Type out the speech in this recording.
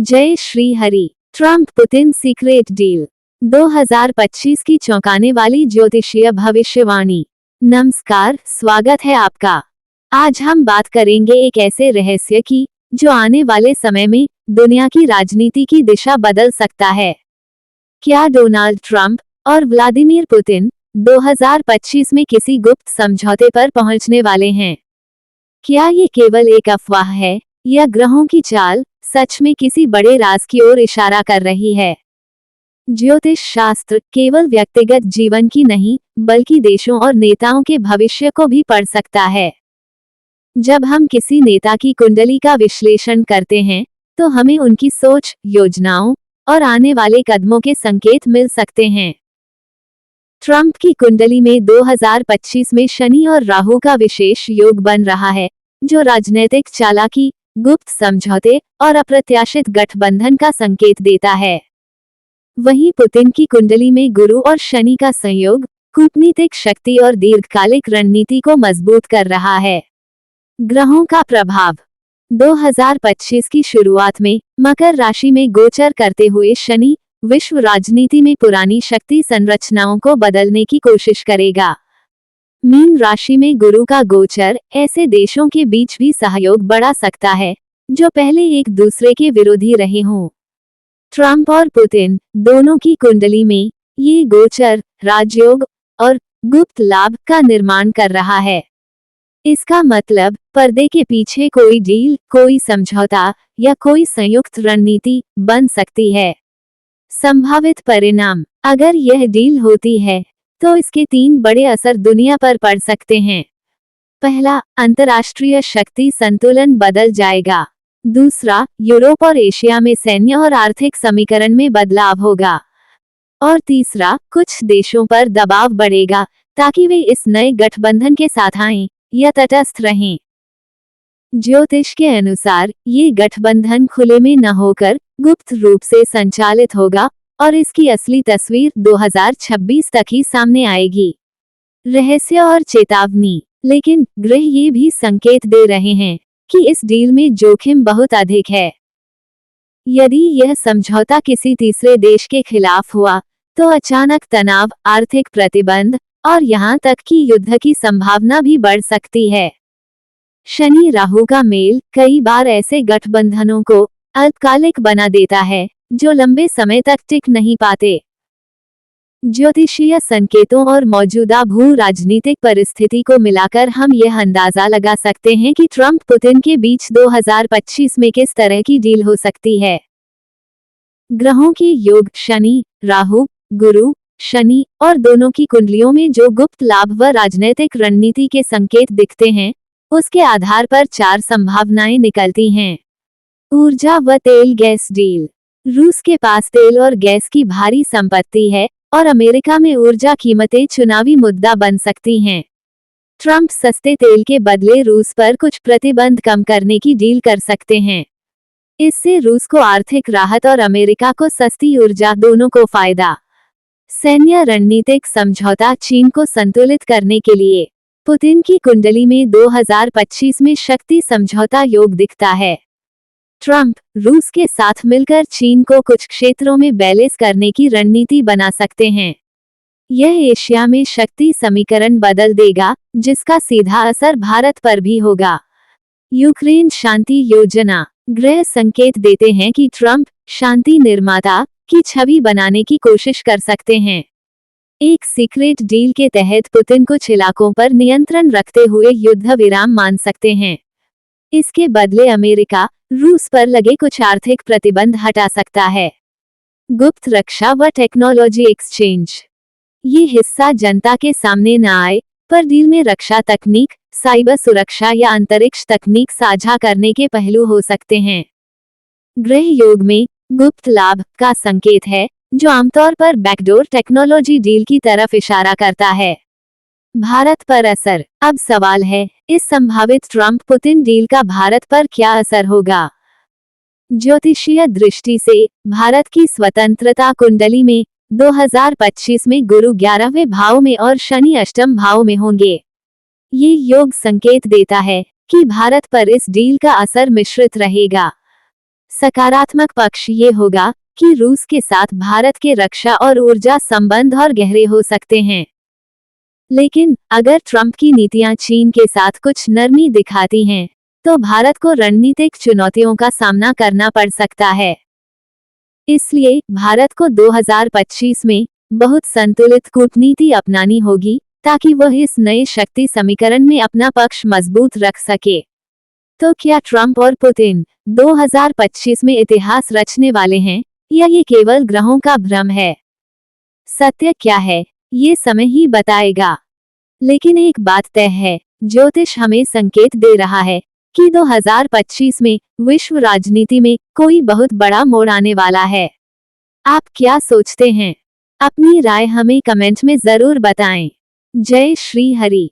जय Shri Hari. Trump Putin secret deal 2025 की चौंकाने वाली ज्योतिषीय भविष्यवाणी। नमस्कार, स्वागत है आपका। आज हम बात करेंगे एक ऐसे रहस्य की जो आने वाले समय में दुनिया की राजनीति की दिशा बदल सकता है। क्या डोनाल्ड ट्रंप और व्लादिमीर पुतिन 2025 में किसी गुप्त समझौते पर पहुंचने वाले हैं? क्या ये केवल एक अफवाह है या ग्रहों की चाल सच में किसी बड़े राज की ओर इशारा कर रही है? ज्योतिष शास्त्र केवल व्यक्तिगत जीवन की नहीं, बल्कि देशों और नेताओं के भविष्य को भी पढ़ सकता है। जब हम किसी नेता की कुंडली का विश्लेषण करते हैं, तो हमें उनकी सोच, योजनाओं और आने वाले कदमों के संकेत मिल सकते हैं। ट्रंप की कुंडली में 2025 में शनि और राहु का विशेष योग बन रहा है, जो राजनीतिक चालाकी, गुप्त समझौते और अप्रत्याशित गठबंधन का संकेत देता है। वहीं पुतिन की कुंडली में गुरु और शनि का संयोग कूटनीतिक शक्ति और दीर्घकालिक रणनीति को मजबूत कर रहा है। ग्रहों का प्रभाव 2025 की शुरुआत में मकर राशि में गोचर करते हुए शनि विश्व राजनीति में पुरानी शक्ति संरचनाओं को बदलने की कोशिश करेगा। मीन राशि में गुरु का गोचर ऐसे देशों के बीच भी सहयोग बढ़ा सकता है जो पहले एक दूसरे के विरोधी रहे हों। ट्रंप और पुतिन दोनों की कुंडली में ये गोचर राजयोग और गुप्त लाभ का निर्माण कर रहा है। इसका मतलब पर्दे के पीछे कोई डील, कोई समझौता या कोई संयुक्त रणनीति बन सकती है। संभावित परिणाम, अगर यह डील होती है तो इसके 3 बड़े असर दुनिया पर पड़ सकते हैं। पहला, अंतर्राष्ट्रीय शक्ति संतुलन बदल जाएगा। दूसरा, यूरोप और एशिया में सैन्य और आर्थिक समीकरण में बदलाव होगा। और तीसरा, कुछ देशों पर दबाव बढ़ेगा ताकि वे इस नए गठबंधन के साथ आएं या तटस्थ रहें। ज्योतिष के अनुसार ये गठबंधन खुले में न होकर गुप्त रूप से संचालित होगा और इसकी असली तस्वीर 2026 तक ही सामने आएगी। रहस्य और चेतावनी, लेकिन ग्रह ये भी संकेत दे रहे हैं कि इस डील में जोखिम बहुत अधिक है। यदि यह समझौता किसी तीसरे देश के खिलाफ हुआ तो अचानक तनाव, आर्थिक प्रतिबंध और यहाँ तक कि युद्ध की संभावना भी बढ़ सकती है। शनि राहु का मेल कई बार ऐसे गठबंधनों को अल्पकालिक बना देता है जो लंबे समय तक टिक नहीं पाते। ज्योतिषीय संकेतों और मौजूदा भू राजनीतिक परिस्थिति को मिलाकर हम यह अंदाजा लगा सकते हैं कि ट्रंप पुतिन के बीच 2025 में किस तरह की डील हो सकती है। ग्रहों के योग, शनि, राहु, गुरु, शनि और दोनों की कुंडलियों में जो गुप्त लाभ व राजनीतिक रणनीति के संकेत दिखते हैं, उसके आधार पर 4 संभावनाएं निकलती हैं। ऊर्जा व तेल गैस डील। रूस के पास तेल और गैस की भारी संपत्ति है और अमेरिका में ऊर्जा कीमतें चुनावी मुद्दा बन सकती हैं। ट्रंप सस्ते तेल के बदले रूस पर कुछ प्रतिबंध कम करने की डील कर सकते हैं। इससे रूस को आर्थिक राहत और अमेरिका को सस्ती ऊर्जा, दोनों को फायदा। सैन्य रणनीतिक समझौता चीन को संतुलित करने के लिए। पुतिन की कुंडली में 2025 में शक्ति समझौता योग दिखता है। ट्रंप रूस के साथ मिलकर चीन को कुछ क्षेत्रों में बैलेंस करने की रणनीति बना सकते हैं। यह एशिया में शक्ति समीकरण बदल देगा, जिसका सीधा असर भारत पर भी होगा। यूक्रेन शांति योजना। ग्रह संकेत देते हैं कि ट्रंप शांति निर्माता की छवि बनाने की कोशिश कर सकते हैं। एक सीक्रेट डील के तहत पुतिन कुछ इलाकों पर नियंत्रण रखते हुए युद्ध विराम मान सकते हैं। इसके बदले अमेरिका रूस पर लगे कुछ आर्थिक प्रतिबंध हटा सकता है। गुप्त रक्षा व टेक्नोलॉजी एक्सचेंज। ये हिस्सा जनता के सामने न आए, पर डील में रक्षा तकनीक, साइबर सुरक्षा या अंतरिक्ष तकनीक साझा करने के पहलू हो सकते हैं। ग्रह योग में गुप्त लाभ का संकेत है, जो आमतौर पर बैकडोर टेक्नोलॉजी डील की तरफ इशारा करता है। भारत पर असर। अब सवाल है, इस संभावित ट्रंप पुतिन डील का भारत पर क्या असर होगा? ज्योतिषीय दृष्टि से भारत की स्वतंत्रता कुंडली में 2025 में गुरु 11वें भाव में और शनि 8वें भाव में होंगे। ये योग संकेत देता है कि भारत पर इस डील का असर मिश्रित रहेगा। सकारात्मक पक्ष ये होगा कि रूस के साथ भारत के रक्षा और ऊर्जा संबंध और गहरे हो सकते हैं। लेकिन अगर ट्रंप की नीतियां चीन के साथ कुछ नरमी दिखाती हैं, तो भारत को रणनीतिक चुनौतियों का सामना करना पड़ सकता है। इसलिए भारत को 2025 में बहुत संतुलित कूटनीति अपनानी होगी ताकि वह इस नए शक्ति समीकरण में अपना पक्ष मजबूत रख सके। तो क्या ट्रंप और पुतिन 2025 में इतिहास रचने वाले हैं, या ये केवल ग्रहों का भ्रम है? सत्य क्या है, ये समय ही बताएगा। लेकिन एक बात तय है, ज्योतिष हमें संकेत दे रहा है कि 2025 में विश्व राजनीति में कोई बहुत बड़ा मोड़ आने वाला है। आप क्या सोचते हैं? अपनी राय हमें कमेंट में जरूर बताएं। जय श्री हरि।